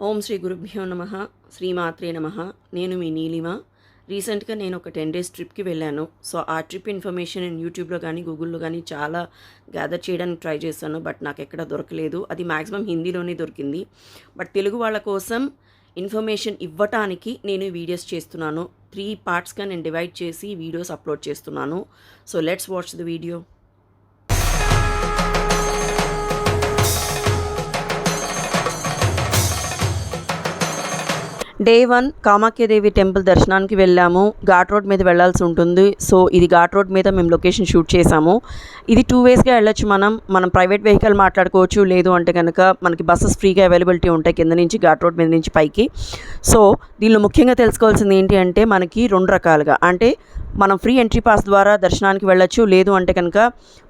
ఓం శ్రీ గురుభ్యో నమః శ్రీమాత్రే నమః. నేను మీ నీలిమ. రీసెంట్గా నేను ఒక 10 days ట్రిప్కి వెళ్ళాను. సో ఆ ట్రిప్ ఇన్ఫర్మేషన్ నేను యూట్యూబ్లో కానీ గూగుల్లో కానీ చాలా గ్యాదర్ చేయడానికి ట్రై చేశాను. బట్ నాకు ఎక్కడ దొరకలేదు. అది మ్యాక్సిమం హిందీలోనే దొరికింది. బట్ తెలుగు వాళ్ళ కోసం ఇన్ఫర్మేషన్ ఇవ్వటానికి నేను వీడియోస్ చేస్తున్నాను. 3 partsగా నేను డివైడ్ చేసి వీడియోస్ అప్లోడ్ చేస్తున్నాను. So let's watch the video. Day 1 Kamakhya Devi temple దర్శనానికి వెళ్ళాము. ఘాట్ రోడ్ మీద వెళ్ళాల్సి ఉంటుంది. సో ఇది ఘాట్ రోడ్ మీద మేము లొకేషన్ షూట్ చేసాము. ఇది 2 waysగా వెళ్ళొచ్చు. మనం ప్రైవేట్ వెహికల్ మాట్లాడుకోవచ్చు. లేదు అంటే కనుక మనకి బస్సెస్ ఫ్రీగా అవైలబిలిటీ ఉంటాయి కింద నుంచి ఘాట్ రోడ్ మీద నుంచి పైకి. సో దీనిలో ముఖ్యంగా తెలుసుకోవాల్సింది ఏంటి అంటే మనకి 2 రకాలుగా, అంటే మనం ఫ్రీ ఎంట్రీ పాస్ ద్వారా దర్శనానికి వెళ్ళొచ్చు. లేదు అంటే కనుక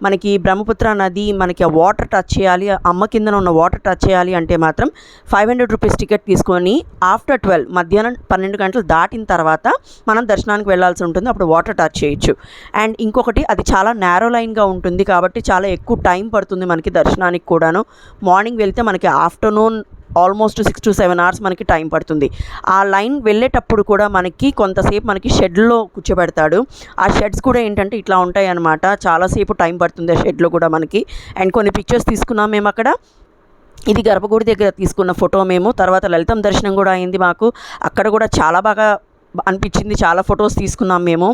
మనకి బ్రహ్మపుత్ర నది మనకి ఆ వాటర్ టచ్ చేయాలి, అమ్మ కిందన ఉన్న వాటర్ టచ్ చేయాలి అంటే మాత్రం 500 రూపీస్ టికెట్ తీసుకొని ఆఫ్టర్ 12 మధ్యాహ్నం 12 గంటలు దాటిన తర్వాత మనం దర్శనానికి వెళ్ళాల్సి ఉంటుంది. అప్పుడు వాటర్ టచ్ చేయొచ్చు. అండ్ ఇంకొకటి, అది చాలా నేరో లైన్గా ఉంటుంది కాబట్టి చాలా ఎక్కువ టైం పడుతుంది మనకి దర్శనానికి కూడాను. మార్నింగ్ వెళ్తే మనకి ఆఫ్టర్నూన్ ఆల్మోస్ట్ 6 to 7 hours మనకి టైం పడుతుంది. ఆ లైన్ వెళ్ళేటప్పుడు కూడా మనకి కొంతసేపు మనకి షెడ్లో కూర్చోబెడతాడు. ఆ షెడ్స్ కూడా ఏంటంటే ఇట్లా ఉంటాయి అన్నమాట. చాలాసేపు టైం పడుతుంది ఆ షెడ్లో కూడా మనకి. అండ్ కొన్ని పిక్చర్స్ తీసుకున్నాం మేము అక్కడ. ఇది గర్భగుడి దగ్గర తీసుకున్న ఫోటో మేము. తర్వాత లలితం దర్శనం కూడా అయింది మాకు. అక్కడ కూడా చాలా బాగా అనిపించింది. చాలా ఫొటోస్ తీసుకున్నాం మేము.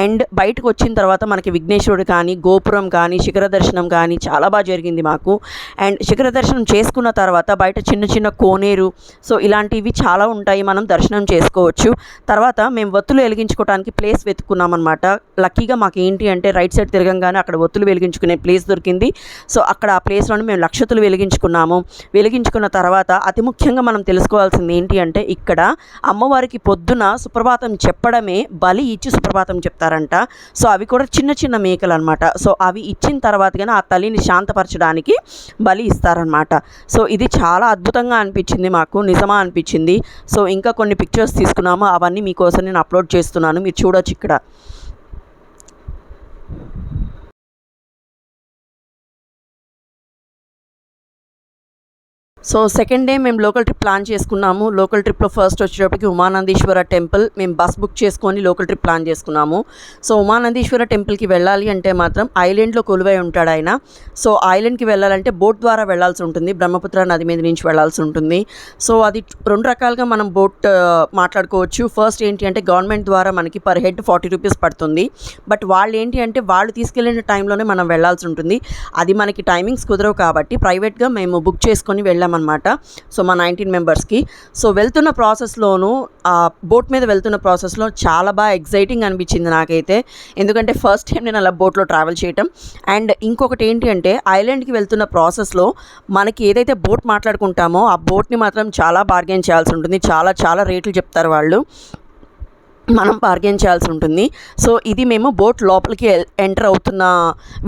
అండ్ బయటకు వచ్చిన తర్వాత మనకి విఘ్నేశ్వరుడు కానీ, గోపురం కానీ, శిఖర దర్శనం కానీ చాలా బాగా జరిగింది మాకు. అండ్ శిఖర దర్శనం చేసుకున్న తర్వాత బయట చిన్న చిన్న కోనేరు, సో ఇలాంటివి చాలా ఉంటాయి, మనం దర్శనం చేసుకోవచ్చు. తర్వాత మేము ఒత్తులు వెలిగించుకోవడానికి ప్లేస్ వెతుక్కున్నాం అనమాట. లక్కీగా మాకు ఏంటి అంటే రైట్ సైడ్ తిరగంగానే అక్కడ ఒత్తులు వెలిగించుకునే ప్లేస్ దొరికింది. సో అక్కడ ఆ ప్లేస్లోనే మేము లక్షతులు వెలిగించుకున్నాము. వెలిగించుకున్న తర్వాత అతి ముఖ్యంగా మనం తెలుసుకోవాల్సింది ఏంటి అంటే ఇక్కడ అమ్మవారికి పొద్దున సుప్రభాతం చెప్పడమే బలి ఇచ్చి సుప్రభాతం చెప్తారంట. సో అవి కూడా చిన్న చిన్న మేకలు అనమాట. సో అవి ఇచ్చిన తర్వాత కానీ ఆ తల్లిని శాంతపరచడానికి బలి ఇస్తారనమాట. సో ఇది చాలా అద్భుతంగా అనిపించింది మాకు, నిజమా అనిపించింది. సో ఇంకా కొన్ని పిక్చర్స్ తీసుకున్నాము, అవన్నీ మీకోసం నేను అప్లోడ్ చేస్తున్నాను, మీరు చూడొచ్చు ఇక్కడ. సో సెకండ్ డే మేము లోకల్ ట్రిప్ ప్లాన్ చేసుకున్నాము. లోకల్ ట్రిప్లో ఫస్ట్ వచ్చేటప్పటికి ఉమానందీశ్వర టెంపుల్ మేము బస్ బుక్ చేసుకొని లోకల్ ట్రిప్ ప్లాన్ చేసుకున్నాము. సో ఉమానందీశ్వర టెంపుల్కి వెళ్ళాలి అంటే మాత్రం ఐలాండ్లో కొలువై ఉంటాడు ఆయన. సో ఐలాండ్కి వెళ్ళాలంటే బోట్ ద్వారా వెళ్ళాల్సి ఉంటుంది. బ్రహ్మపుత్ర నది మీద నుంచి వెళ్ళాల్సి ఉంటుంది. సో అది 2 రకాలుగా మనం బోట్ మాట్లాడుకోవచ్చు. ఫస్ట్ ఏంటి అంటే గవర్నమెంట్ ద్వారా మనకి పర్ హెడ్ 40 రూపీస్ పడుతుంది. బట్ వాళ్ళు ఏంటి అంటే వాళ్ళు తీసుకెళ్ళిన టైంలోనే మనం వెళ్ళాల్సి ఉంటుంది. అది మనకి టైమింగ్స్ కుదరవు కాబట్టి ప్రైవేట్గా మేము బుక్ చేసుకొని వెళ్ళామన్నమాట. సో మా 19 మెంబర్స్కి. సో వెళ్తున్న ప్రాసెస్లోనూ బోట్ మీద వెళ్తున్న ప్రాసెస్లో చాలా బాగా ఎగ్జైటింగ్ అనిపించింది నాకైతే. ఎందుకంటే ఫస్ట్ టైం నేను అలా బోట్లో ట్రావెల్ చేయటం. అండ్ ఇంకొకటి ఏంటి అంటే ఐలాండ్కి వెళ్తున్న ప్రాసెస్లో మనకి ఏదైతే బోట్ మాట్లాడుకుంటామో ఆ బోట్ని మాత్రం చాలా బార్గెన్ చేయాల్సి ఉంటుంది. చాలా చాలా రేట్లు చెప్తారు వాళ్ళు, మనం బార్గెన్ చేయాల్సి ఉంటుంది. సో ఇది మేము బోట్ లోపలికి ఎంటర్ అవుతున్న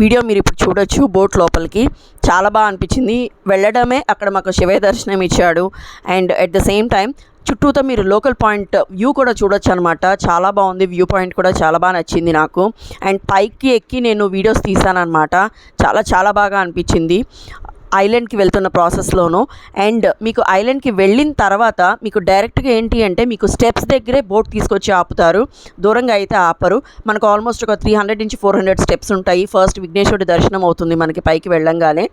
వీడియో మీరు ఇప్పుడు చూడొచ్చు. బోట్ లోపలికి చాలా బాగా అనిపించింది. వెళ్ళడమే అక్కడ మాకు శివయ్య దర్శనం ఇచ్చాడు. And at the same time చుట్టూతో మీరు లోకల్ పాయింట్ వ్యూ కూడా చూడొచ్చు అనమాట. చాలా బాగుంది, వ్యూ పాయింట్ కూడా చాలా బాగా నచ్చింది నాకు. అండ్ పైకి ఎక్కి నేను వీడియోస్ తీసాను అనమాట. చాలా చాలా బాగా అనిపించింది ఐలాండ్కి వెళ్తున్న ప్రాసెస్లోనూ. అండ్ మీకు ఐలాండ్కి వెళ్ళిన తర్వాత మీకు డైరెక్ట్గా ఏంటి అంటే మీకు స్టెప్స్ దగ్గరే బోట్ తీసుకొచ్చి ఆపుతారు, దూరంగా అయితే ఆపరు. మనకు ఆల్మోస్ట్ ఒక 300 నుంచి 400 స్టెప్స్ ఉంటాయి. ఫస్ట్ విఘ్నేశ్వరుడి దర్శనం అవుతుంది మనకి పైకి వెళ్ళంగానే.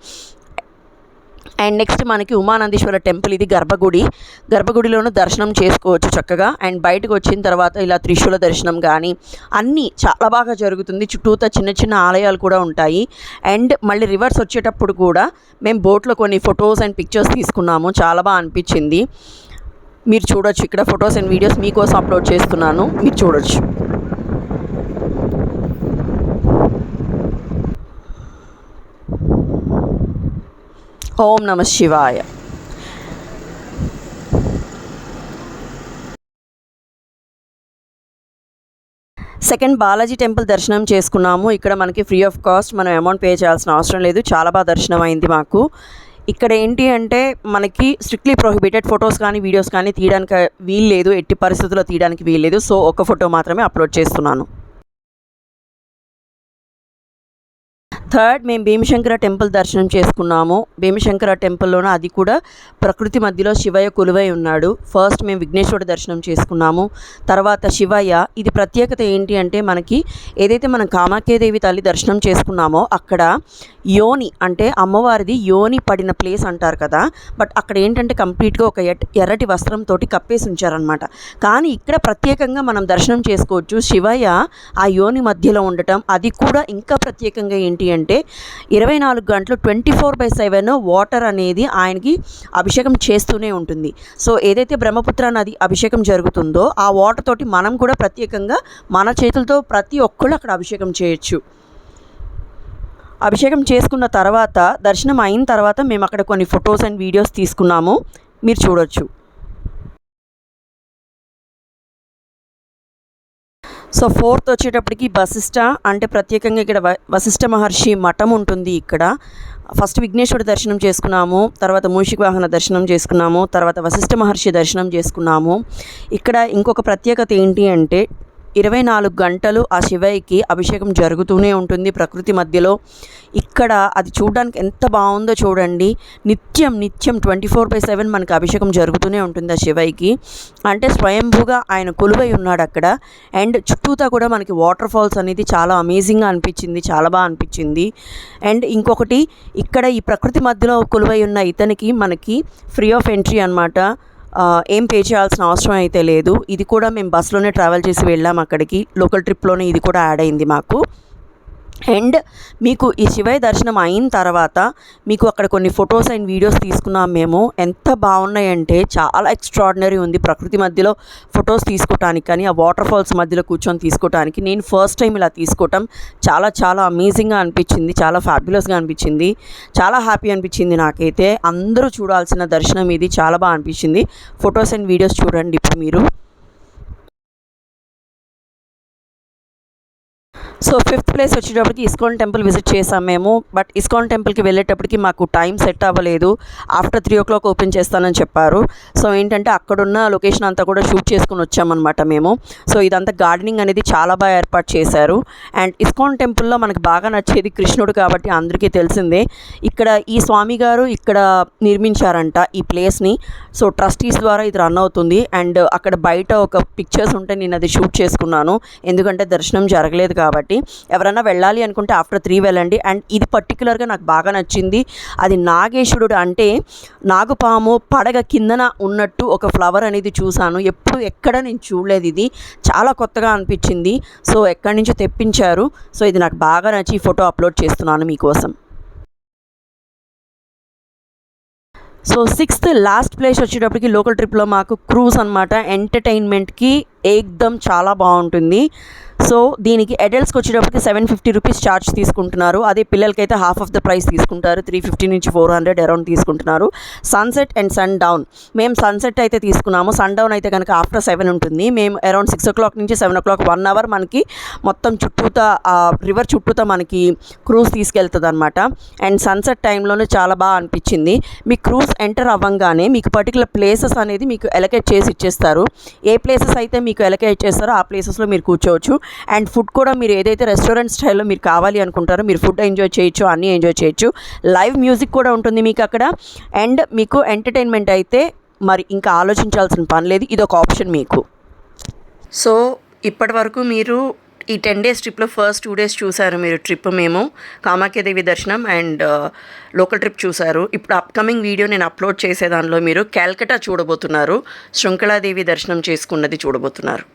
అండ్ నెక్స్ట్ మనకి ఉమానందీశ్వర టెంపుల్, ఇది గర్భగుడిలోనూ దర్శనం చేసుకోవచ్చు చక్కగా. అండ్ బయటకు వచ్చిన తర్వాత ఇలా త్రిశూల దర్శనం కానీ అన్నీ చాలా బాగా జరుగుతుంది. చుట్టూతా చిన్న చిన్న ఆలయాలు కూడా ఉంటాయి. అండ్ మళ్ళీ రివర్స్ వచ్చేటప్పుడు కూడా మేము బోట్లో కొన్ని ఫొటోస్ అండ్ పిక్చర్స్ తీసుకున్నాము. చాలా బాగా అనిపించింది. మీరు చూడొచ్చు ఇక్కడ ఫొటోస్ అండ్ వీడియోస్ మీకోసం అప్లోడ్ చేస్తున్నాను, మీరు చూడొచ్చు. ఓం నమ శివాయ. సెకండ్ బాలాజీ టెంపుల్ దర్శనం చేసుకున్నాము. ఇక్కడ మనకి ఫ్రీ ఆఫ్ కాస్ట్, మనం అమౌంట్ పే చేయాల్సిన అవసరం లేదు. చాలా బాగా దర్శనం అయింది మాకు. ఇక్కడ ఏంటి అంటే మనకి స్ట్రిక్ట్లీ ప్రొహిబిటెడ్ ఫొటోస్ కానీ వీడియోస్ కానీ తీయడానికి వీల్లేదు, ఎట్టి పరిస్థితుల్లో తీయడానికి వీల్లేదు. సో ఒక ఫోటో మాత్రమే అప్లోడ్ చేస్తున్నాను. థర్డ్ మేము భీమశంకర టెంపుల్ దర్శనం చేసుకున్నాము. భీమశంకర టెంపుల్లోన అది కూడా ప్రకృతి మధ్యలో శివయ్య కొలువై ఉన్నాడు. ఫస్ట్ మేము విఘ్నేశ్వరుడు దర్శనం చేసుకున్నాము, తర్వాత శివయ్య. ఇది ప్రత్యేకత ఏంటి అంటే మనకి ఏదైతే మనం కామాఖ్యాదేవి తల్లి దర్శనం చేసుకున్నామో అక్కడ యోని అంటే అమ్మవారిది యోని పడిన ప్లేస్ అంటారు కదా, బట్ అక్కడ ఏంటంటే కంప్లీట్గా ఒక ఎర్రటి వస్త్రంతో కప్పేసి ఉంచారనమాట. కానీ ఇక్కడ ప్రత్యేకంగా మనం దర్శనం చేసుకోవచ్చు. శివయ్య ఆ యోని మధ్యలో ఉండటం, అది కూడా ఇంకా ప్రత్యేకంగా ఏంటి అంటే 24 గంటలు 24/7 వాటర్ అనేది ఆయనకి అభిషేకం చేస్తూనే ఉంటుంది. సో ఏదైతే బ్రహ్మపుత్ర నది అభిషేకం జరుగుతుందో ఆ వాటర్ తోటి మనం కూడా ప్రత్యేకంగా మన చేతులతో ప్రతి ఒక్కళ్ళు అక్కడ అభిషేకం చేయొచ్చు. అభిషేకం చేసుకున్న తర్వాత దర్శనం అయిన తర్వాత మేము అక్కడ కొన్ని ఫొటోస్ అండ్ వీడియోస్ తీసుకున్నాము, మీరు చూడొచ్చు. సో ఫోర్త్ వచ్చేటప్పటికి వశిష్ఠ అంటే ప్రత్యేకంగా ఇక్కడ వశిష్ఠ మహర్షి మఠం ఉంటుంది. ఇక్కడ ఫస్ట్ విఘ్నేశ్వరుడు దర్శనం చేసుకున్నాము, తర్వాత మూషిక వాహన దర్శనం చేసుకున్నాము, తర్వాత వశిష్ఠ మహర్షి దర్శనం చేసుకున్నాము. ఇక్కడ ఇంకొక ప్రత్యేకత ఏంటి అంటే 24 గంటలు ఆ శివయ్యకి అభిషేకం జరుగుతూనే ఉంటుంది ప్రకృతి మధ్యలో. ఇక్కడ అది చూడడానికి ఎంత బాగుందో చూడండి. నిత్యం 24/7 మనకి అభిషేకం జరుగుతూనే ఉంటుంది ఆ శివయ్యకి. అంటే స్వయంభూగా ఆయన కొలువై ఉన్నాడు అక్కడ. అండ్ చుట్టూతా కూడా మనకి వాటర్ ఫాల్స్ అనేది చాలా అమేజింగ్గా అనిపించింది, చాలా బాగా అనిపించింది. అండ్ ఇంకొకటి ఇక్కడ ఈ ప్రకృతి మధ్యలో కొలువై ఉన్న ఇతనికి మనకి ఫ్రీ ఆఫ్ ఎంట్రీ అనమాట. ఏం పే చేయాల్సిన అవసరం అయితే లేదు. ఇది కూడా మేము బస్సులోనే ట్రావెల్ చేసి వెళ్ళాము అక్కడికి. లోకల్ ట్రిప్లోనే ఇది కూడా యాడ్ అయింది మాకు. అండ్ మీకు ఈ శివయ్య దర్శనం అయిన తర్వాత మీకు అక్కడ కొన్ని ఫొటోస్ అండ్ వీడియోస్ తీసుకున్నాం మేము. ఎంత బాగున్నాయంటే చాలా ఎక్స్ట్రాడినరీ ఉంది ప్రకృతి మధ్యలో ఫొటోస్ తీసుకోవటానికి, కానీ ఆ వాటర్ ఫాల్స్ మధ్యలో కూర్చొని తీసుకోవటానికి. నేను ఫస్ట్ టైం ఇలా తీసుకోవటం చాలా చాలా అమేజింగ్గా అనిపించింది, చాలా ఫ్యాబ్యులస్గా అనిపించింది, చాలా హ్యాపీ అనిపించింది నాకైతే. అందరూ చూడాల్సిన దర్శనం ఇది, చాలా బాగా అనిపించింది. ఫొటోస్ అండ్ వీడియోస్ చూడండి ఇప్పుడు మీరు. సో ఫిఫ్త్ ప్లేస్ వచ్చేటప్పటికి ఇస్కాన్ టెంపుల్ విజిట్ చేసాం మేము. బట్ ఇస్కాన్ టెంపుల్కి వెళ్ళేటప్పటికి మాకు టైం సెట్ అవ్వలేదు. ఆఫ్టర్ 3 o'clock ఓపెన్ చేస్తానని చెప్పారు. సో ఏంటంటే అక్కడున్న లొకేషన్ అంతా కూడా షూట్ చేసుకుని వచ్చామన్నమాట మేము. సో ఇదంతా గార్డెనింగ్ అనేది చాలా బాగా ఏర్పాటు చేశారు. అండ్ ఇస్కాన్ టెంపుల్లో మనకు బాగా నచ్చేది కృష్ణుడు కాబట్టి అందరికీ తెలిసిందే. ఇక్కడ ఈ స్వామి గారు ఇక్కడ నిర్మించారంట ఈ ప్లేస్ని. సో ట్రస్టీస్ ద్వారా ఇది రన్ అవుతుంది. అండ్ అక్కడ బయట ఒక పిక్చర్స్ ఉంటే నేను అది షూట్ చేసుకున్నాను, ఎందుకంటే దర్శనం జరగలేదు కాబట్టి. ఎవరైనా వెళ్ళాలి అనుకుంటే ఆఫ్టర్ 3 వెళ్ళండి. అండ్ ఇది పర్టికులర్గా నాకు బాగా నచ్చింది. అది నాగేశ్వరుడు అంటే నాగుపాము పడగ కిందన ఉన్నట్టు ఒక ఫ్లవర్ అనేది చూశాను. ఎక్కడ నేను చూడలేదు, ఇది చాలా కొత్తగా అనిపించింది. సో ఎక్కడి నుంచో తెప్పించారు. సో ఇది నాకు బాగా నచ్చి ఫోటో అప్లోడ్ చేస్తున్నాను మీకోసం. సో 6th లాస్ట్ ప్లేస్ వచ్చేటప్పటికి లోకల్ ట్రిప్లో మాకు క్రూజ్ అనమాట. ఎంటర్టైన్మెంట్కి ఏకదమ్ చాలా బాగుంటుంది. సో దీనికి అడల్ట్స్కి వచ్చేటప్పటికి 750 రూపీస్ ఛార్జ్ తీసుకుంటున్నారు. అదే పిల్లలకైతే హాఫ్ ఆఫ్ ద ప్రైస్ తీసుకుంటారు, 350 నుంచి 400 అరౌండ్ తీసుకుంటున్నారు. సన్సెట్ అండ్ సన్ డౌన్, మేము సన్సెట్ అయితే తీసుకున్నాము. సన్ డౌన్ అయితే కనుక ఆఫ్టర్ 7 ఉంటుంది. మేము అరౌండ్ 6 o'clock నుంచి 7 o'clock 1 hour మనకి మొత్తం చుట్టూతా రివర్ చుట్టూతా మనకి క్రూజ్ తీసుకెళ్తుంది అనమాట. అండ్ సన్సెట్ టైంలోనే చాలా బాగా అనిపించింది. మీ క్రూజ్ ఎంటర్ అవ్వగానే మీకు పర్టికులర్ ప్లేసెస్ అనేది మీకు ఎలకేట్ చేసి ఇచ్చేస్తారు. ఏ ప్లేసెస్ అయితే మీకు ఎలకేట్ చేస్తారో ఆ ప్లేసెస్లో మీరు కూర్చోవచ్చు. అండ్ ఫుడ్ కూడా మీరు ఏదైతే రెస్టారెంట్ స్టైల్లో మీరు కావాలి అనుకుంటారో మీరు ఫుడ్ ఎంజాయ్ చేయొచ్చు, అన్నీ ఎంజాయ్ చేయొచ్చు. లైవ్ మ్యూజిక్ కూడా ఉంటుంది మీకు అక్కడ. అండ్ మీకు ఎంటర్టైన్మెంట్ అయితే మరి ఇంకా ఆలోచించాల్సిన పని లేదు, ఇది ఒక ఆప్షన్ మీకు. సో ఇప్పటి వరకు మీరు ఈ 10 days ట్రిప్లో ఫస్ట్ 2 days చూశారు మీరు ట్రిప్. మేము కామాఖ్యాదేవి దర్శనం అండ్ లోకల్ ట్రిప్ చూశారు. ఇప్పుడు అప్కమింగ్ వీడియో నేను అప్లోడ్ చేసే దానిలో మీరు క్యాల్కటా చూడబోతున్నారు, శృంఖలాదేవి దర్శనం చేసుకున్నది చూడబోతున్నారు.